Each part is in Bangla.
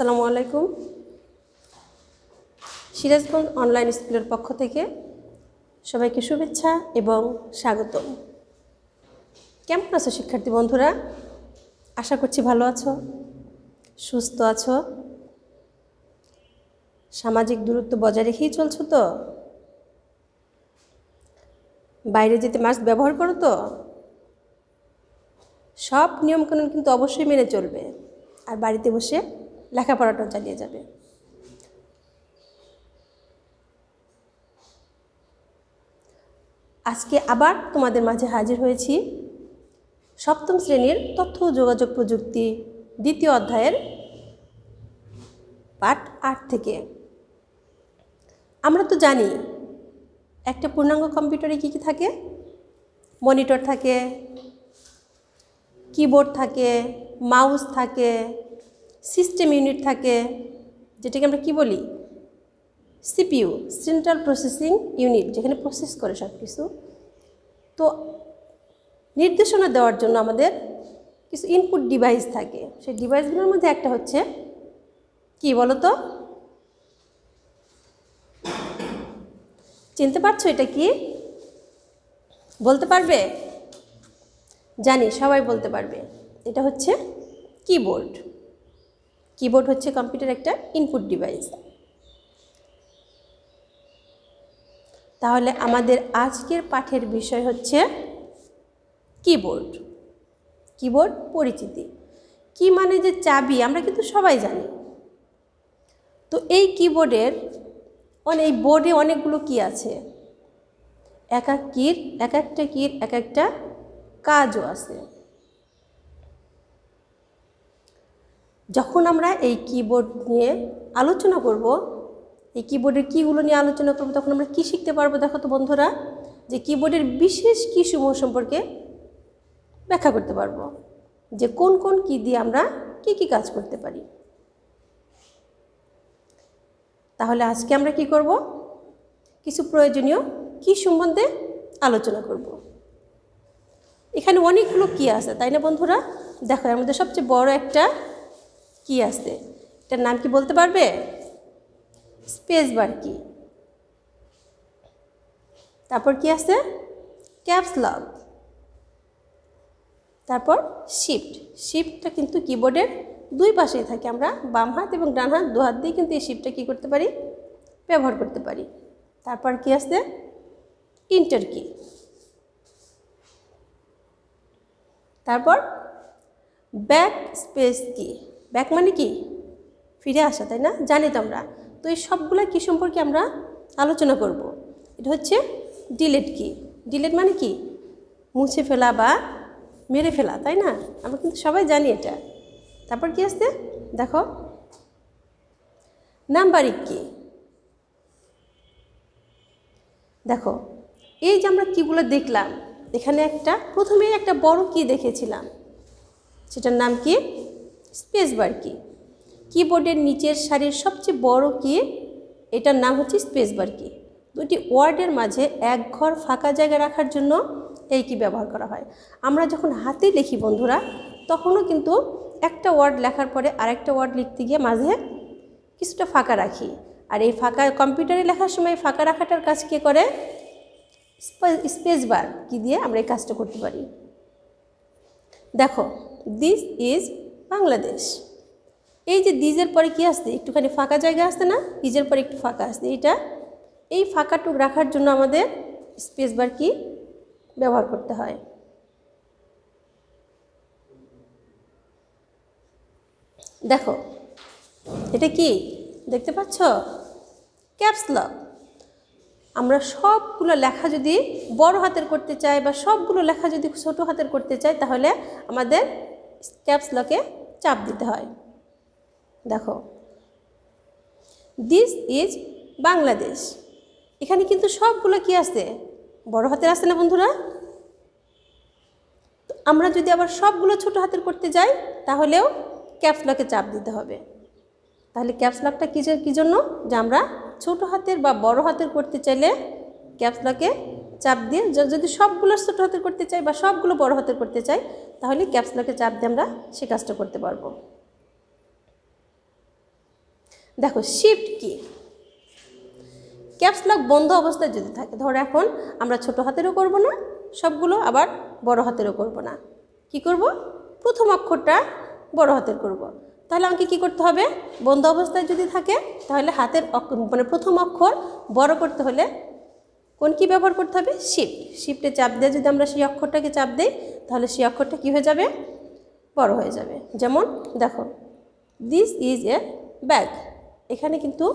আসসালামু আলাইকুম। সিরাজগঞ্জ অনলাইন স্কুলের পক্ষ থেকে সবাইকে শুভেচ্ছা এবং স্বাগতম। কেমন আছো শিক্ষার্থী বন্ধুরা? আশা করছি ভালো আছো, সুস্থ আছো, সামাজিক দূরত্ব বজায় রেখেই চলছো তো? বাইরে যেতে মাস্ক ব্যবহার করো তো? সব নিয়মকানুন কিন্তু অবশ্যই মেনে চলবে, আর বাড়িতে বসে লেখাপড়াটাও চালিয়ে যাবে। আজকে আবার তোমাদের মাঝে হাজির হয়েছি সপ্তম শ্রেণীর তথ্য ও যোগাযোগ প্রযুক্তি দ্বিতীয় অধ্যায়ের পাঠ ৮ থেকে। আমরা তো জানি একটা পূর্ণাঙ্গ কম্পিউটারে কী কী থাকে। মনিটর থাকে, কিবোর্ড থাকে, মাউস থাকে, সিস্টেম ইউনিট থাকে, যেটাকে আমরা কি বলি, সিপিইউ, সেন্ট্রাল প্রসেসিং ইউনিট, যেখানে প্রসেস করে সব কিছু। তো নির্দেশনা দেওয়ার জন্য আমাদের কিছু ইনপুট ডিভাইস থাকে। সেই ডিভাইসগুলোর মধ্যে একটা হচ্ছে কি বলো তো? চিনতে পারছো এটা কি? বলতে পারবে? জানি সবাই বলতে পারবে। এটা হচ্ছে কিবোর্ড। কিবোর্ড হচ্ছে কম্পিউটার একটা ইনপুট ডিভাইস। তাহলে আমাদের আজকের পাঠের বিষয় হচ্ছে কিবোর্ড। কিবোর্ড পরিচিতি। কি মানে যে চাবি, আমরা কিন্তু সবাই জানি। তো এই কিবোর্ডের এই বোর্ডে অনেকগুলো কি আছে। এক একটা কির এক একটা কাজও আছে। যখন আমরা এই কিবোর্ড নিয়ে আলোচনা করব, এই কিবোর্ডের কীগুলো নিয়ে আলোচনা করব, তখন আমরা কি শিখতে পারবো? দেখো তো বন্ধুরা, যে কিবোর্ডের বিশেষ কীসমূহ সম্পর্কে ব্যাখ্যা করতে পারবো, যে কোন কোন কী দিয়ে আমরা কি কি কাজ করতে পারি। তাহলে আজকে আমরা কি করব? কিছু প্রয়োজনীয় কী সম্বন্ধে আলোচনা করব। এখানে অনেকগুলো কী আছে, তাই না বন্ধুরা? দেখো, এর মধ্যে সবচেয়ে বড় একটা কি আছে, এটার নাম কি বলতে পারবে? স্পেস বার কি। তারপর কি আছে? Caps lock. তারপর শিফট। শিফটটা কিন্তু কিবোর্ডের দুই পাশেই থাকে। আমরা বাম হাত এবং ডান হাত দু হাত দিয়ে কিন্তু এই শিফটটা কী করতে পারি? ব্যবহার করতে পারি। তারপর কি আছে? ইন্টার কি। তারপর ব্যাক স্পেস কি। ব্যাক মানে কি? ফিরে আসা, তাই না? জানি তো আমরা। তো এই সবগুলা কি সম্পর্কে আমরা আলোচনা করব। এটা হচ্ছে ডিলিট কি। ডিলিট মানে কি? মুছে ফেলা বা মেরে ফেলা, তাই না? আমরা কিন্তু সবাই জানি এটা। তারপর কি আছে দেখো, নাম্বারিং কি। দেখো, এই যে আমরা কিগুলো দেখলাম, এখানে প্রথমেই একটা বড় কি দেখেছিলাম, সেটার নাম কি? স্পেস বার কি। কিবোর্ডের নিচের সারির সবচেয়ে বড় কি, এটার নাম হচ্ছে স্পেস বার কি। দুটি ওয়ার্ডের মাঝে এক ঘর ফাঁকা জায়গা রাখার জন্য এই কি ব্যবহার করা হয়। আমরা যখন হাতে লিখি বন্ধুরা, তখনও কিন্তু একটা ওয়ার্ড লেখার পরে আরেকটা ওয়ার্ড লিখতে গিয়ে মাঝে কিছুটা ফাঁকা রাখি। আর এই ফাঁকা কম্পিউটারে লেখার সময় ফাঁকা রাখাটার কাজ কে করে? স্পেস বার কি দিয়ে আমরা এই কাজটা করতে পারি। দেখো, দিস ইজ বাংলাদেশ। এই যে দিজের পরে কি আসছে? একটুখানি ফাঁকা জায়গা আসছে না? দিজের পরে একটু ফাঁকা আসছে। এই ফাঁকাটুক রাখার জন্য আমাদের স্পেস বার কি ব্যবহার করতে হয়। দেখো, এটা কি দেখতে পাচ্ছ? Caps lock. আমরা সবগুলো লেখা যদি বড় হাতের করতে চাই বা সবগুলো লেখা যদি ছোট হাতের করতে চাই, তাহলে আমাদের ক্যাপস লকে চাপ দিতে হয়। দেখো, দিস ইজ বাংলাদেশ। এখানে কিন্তু সবগুলো কি আছে? বড় হাতের আছে না বন্ধুরা? তো আমরা যদি আবার সবগুলো ছোট হাতের করতে যাই, তাহলেও ক্যাপস লকে চাপ দিতে হবে। তাহলে ক্যাপস লকটা কী জন্য? যে আমরা ছোট হাতের বা বড় হাতের করতে চাইলে ক্যাপস লকে চাপ দিয়ে, যদি সবগুলো ছোট হাতের করতে চাই বা সবগুলো বড় হাতের করতে চাই, তাহলে ক্যাপস লকে চাপ দিয়ে আমরা সে কাজটা করতে পারবো। দেখো শিফট কি, ক্যাপস লক বন্ধ অবস্থায় যদি থাকে, ধরো এখন আমরা ছোট হাতেরও করব না সবগুলো, আবার বড় হাতেরও করব না, কি করব, প্রথম অক্ষরটা বড় হাতের করব। তাহলে আমাকে কি করতে হবে, বন্ধ অবস্থায় যদি থাকে তাহলে হাতের মানে প্রথম অক্ষর বড় করতে হলে কোন কি ব্যবহার করতে হবে, শিফট। শিফটে চাপ দিয়ে যদি আমরা সেই অক্ষরটাকে চাপ দিই তাহলে সেই অক্ষরটা কী হয়ে যাবে, বড় হয়ে যাবে। যেমন দেখো দিস ইজ এ ব্যাগ, এখানে কিন্তু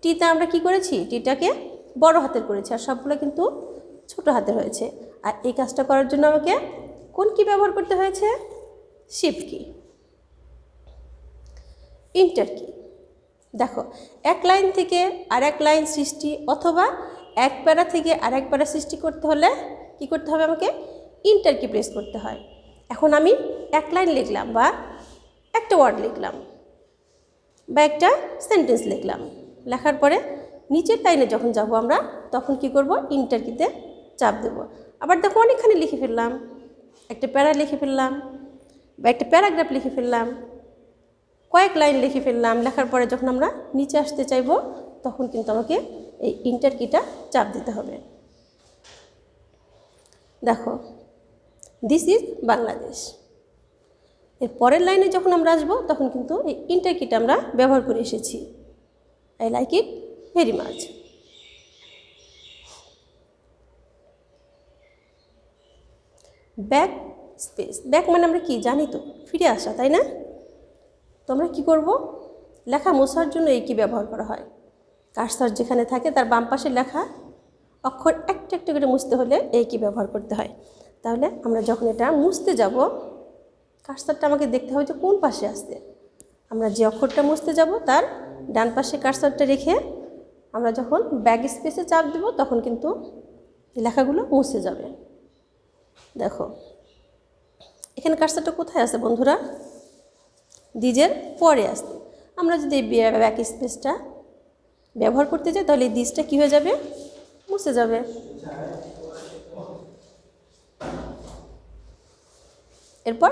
টিতে আমরা কি করেছি, টিটাকে বড় হাতের করেছি আর সবগুলো কিন্তু ছোট হাতের হয়েছে। আর এই কাজটা করার জন্য আমাকে কোন কি ব্যবহার করতে হয়েছে, শিফট কি। ইন্টার কি, দেখো এক লাইন থেকে আরেক লাইন সৃষ্টি অথবা এক প্যারা থেকে আরেক প্যারা সৃষ্টি করতে হলে কি করতে হবে, আমাকে ইন্টার কি প্রেস করতে হয়। এখন আমি এক লাইন লিখলাম বা একটা ওয়ার্ড লিখলাম বা একটা সেন্টেন্স লিখলাম, লেখার পরে নিচের লাইনে যখন যাব আমরা তখন কি করব, ইন্টার কিতে চাপ দেব। আবার দেখো অনেকখানি লিখে ফেললাম, একটা প্যারা লিখে ফেললাম বা একটা প্যারাগ্রাফ লিখে ফেললাম, কয়েক লাইন লিখে ফেললাম, লেখার পরে যখন আমরা নিচে আসতে চাইব তখন কিন্তু আমাকে এই ইন্টার কিটা চাপ দিতে হবে। দেখো দিস ইজ বাংলাদেশ, এর পরের লাইনে যখন আমরা আসবো তখন কিন্তু এই ইন্টার কিটা আমরা ব্যবহার করে এসেছি। I like it very much. Back space, back মানে আমরা কি জানি তো, ফিরে আসা, তাই না? তো আমরা কী করব, লেখা মোছার জন্য এই কি ব্যবহার করা হয়, কার্সর যেখানে থাকে তার বাম পাশে লেখা অক্ষর একটা একটা করে মুছতে হলে এই কি ব্যবহার করতে হয়। তাহলে আমরা যখন এটা মুছতে যাব কার্সরটা আমাকে দেখতে হবে যে কোন পাশে আসছে। আমরা যে অক্ষরটা মুছতে যাব তার ডান পাশে কার্সরটা রেখে আমরা যখন ব্যাক স্পেসে চাপ দেব তখন কিন্তু এই লেখাগুলো মুছে যাবে। দেখো এখানে কার্সরটা কোথায় আছে বন্ধুরা, দিজের পরে আসছে। আমরা যদি ব্যাক স্পেসটা ব্যবহার করতে চাই তাহলে এই দিজটা কী হয়ে যাবে, মুছে যাবে। এরপর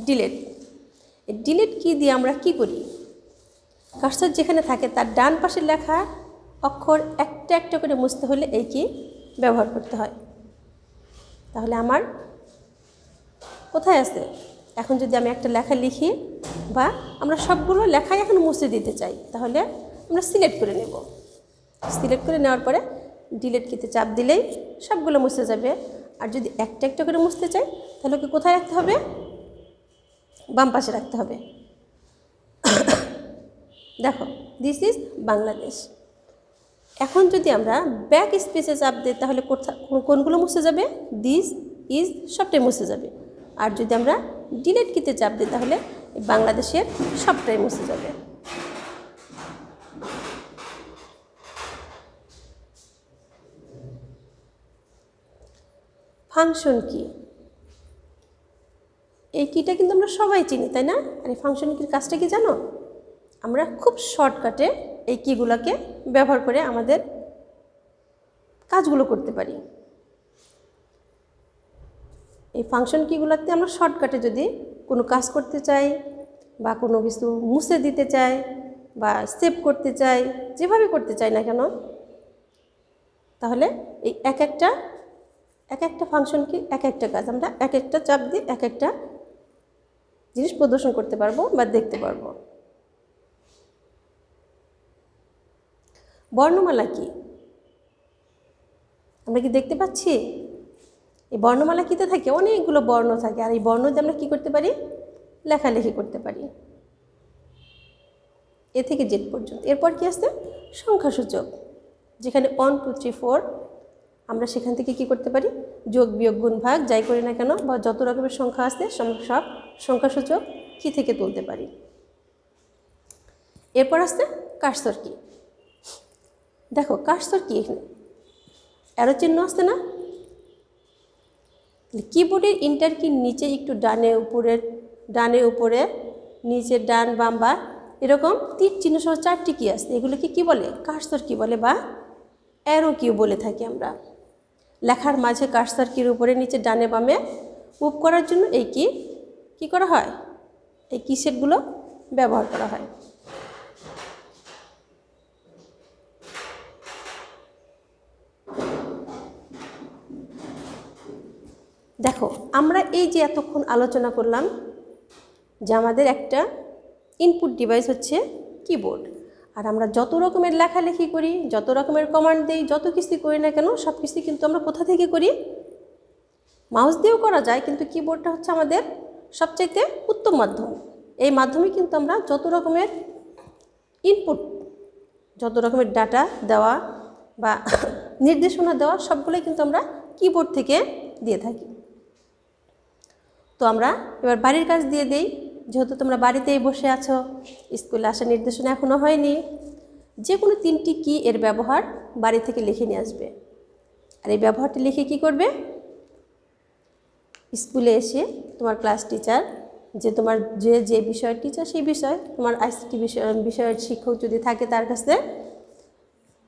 ডিলিট, এই ডিলিট কি দিয়ে আমরা কি করি, কার্সর যেখানে থাকে তার ডান পাশের লেখা অক্ষর একটা একটা করে মুছতে হলে এই কি ব্যবহার করতে হয়। তাহলে আমার কোথায় আছে, এখন যদি আমি একটা লেখা লিখি বা আমরা সবগুলো লেখাই এখন মুছে দিতে চাই তাহলে আমরা সিলেক্ট করে নেব। সিলেক্ট করে নেওয়ার পরে ডিলিট কিতে চাপ দিলেই সবগুলো মুছে যাবে। আর যদি একটা একটা করে মুছতে চাই তাহলে ওকে কোথায় রাখতে হবে, বাম পাশে রাখতে হবে। দেখো দিস ইজ বাংলাদেশ। এখন যদি আমরা ব্যাক স্পেসে চাপ দিই তাহলে কোনগুলো মুছে যাবে, দিস ইজ সবটাই মুছে যাবে। আর যদি আমরা ডিলিট কিতে চাপ দিই তাহলে বাংলাদেশের সবটাই মুছে যাবে। ফাংশন কি, এই কিটা কিন্তু আমরা সবাই চিনি তাই না? আর এই ফাংশন কির কাজটা কি জানো, আমরা খুব শর্টকাটে এই কিগুলোকে ব্যবহার করে আমাদের কাজগুলো করতে পারি। এই ফাংশন কিগুলোতে আমরা শর্টকাটে যদি কোনো কাজ করতে চাই বা কোনো কিছু মুছে দিতে চাই বা সেভ করতে চাই, যেভাবে করতে চাই না কেন, তাহলে এই এক একটা ফাংশন কি এক একটা কাজ আমরা এক একটা চাপ দিয়ে এক একটা জিনিস প্রদর্শন করতে পারবো বা দেখতে পারবো। বর্ণমালা কি, আমরা কি দেখতে পাচ্ছি? এই বর্ণমালা কিতে থাকে অনেকগুলো বর্ণ থাকে আর এই বর্ণ দিয়ে আমরা কী করতে পারি, লেখালেখি করতে পারি এ থেকে জেড পর্যন্ত। এরপর কি আসছে সংখ্যাসূচক, যেখানে 1 2 3 4 আমরা সেখান থেকে কি করতে পারি, যোগ বিয়োগ গুণ ভাগ যাই করি না কেন বা যত রকমের সংখ্যা আসছে সব সংখ্যাসূচক কি থেকে তুলতে পারি। এরপর আসছে কার্সর কি। দেখো কার্সর কি, এখানে অ্যারো চিহ্ন আসছে না, কিবোর্ডের ইন্টার কি নিচে একটু ডানে উপরে নিচে ডান বাম বা এরকম তীর চিহ্ন সহ 4টি কি আসছে, এগুলোকে কি বলে, কার্সর কি বলে বা অ্যারো কিও বলে থাকি আমরা। লেখার মাঝে কার্সর কির উপরে নিচে ডানে বামে মুভ করার জন্য এই কি করা হয়, এই কি সেটগুলো ব্যবহার করা হয়। দেখো আমরা এই যে এতক্ষণ আলোচনা করলাম যে আমাদের একটা ইনপুট ডিভাইস হচ্ছে কিবোর্ড, আর আমরা যত রকমের লেখালেখি করি, যত রকমের কমান্ড দিই, যত কিছু করি না কেন সব কিছু কিন্তু আমরা কোথা থেকে করি? মাউস দিয়েও করা যায়, কিন্তু কিবোর্ডটা হচ্ছে আমাদের সবচাইতে উত্তম মাধ্যম। এই মাধ্যমে কিন্তু আমরা যত রকমের ইনপুট, যত রকমের ডাটা দেওয়া বা নির্দেশনা দেওয়া সবগুলোই কিন্তু আমরা কিবোর্ড থেকে দিয়ে থাকি। তো আমরা এবার বাড়ির কাজ দিয়ে দেই। যেহেতু তোমরা বাড়িতেই বসে আছো, স্কুলে আসার নির্দেশনা এখনও হয়নি, যে কোনো 3টি কি এর ব্যবহার বাড়ি থেকে লিখে নিয়ে আসবে। আর এই ব্যবহারটি লিখে কি করবে? স্কুলে এসে তোমার ক্লাস টিচার, যে তোমার যে বিষয়ের টিচার সেই বিষয়, তোমার আইসিটি বিষয়ের শিক্ষক যদি থাকে তার কাছে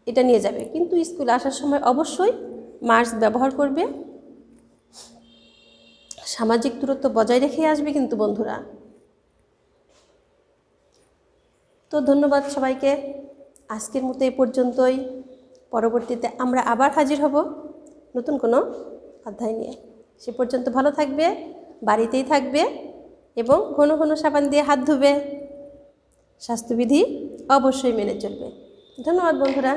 এটা নিয়ে যাবে। কিন্তু স্কুলে আসার সময় অবশ্যই মাস্ক ব্যবহার করবে, সামাজিক দূরত্ব বজায় রেখে আসবে কিন্তু বন্ধুরা। তো ধন্যবাদ সবাইকে, আজকের মতো এই পর্যন্তই। পরবর্তীতে আমরা আবার হাজির হব নতুন কোনো অধ্যায় নিয়ে। সে পর্যন্ত ভালো থাকবে, বাড়িতেই থাকবে এবং ঘন ঘন সাবান দিয়ে হাত ধুবে, স্বাস্থ্যবিধি অবশ্যই মেনে চলবে। ধন্যবাদ বন্ধুরা।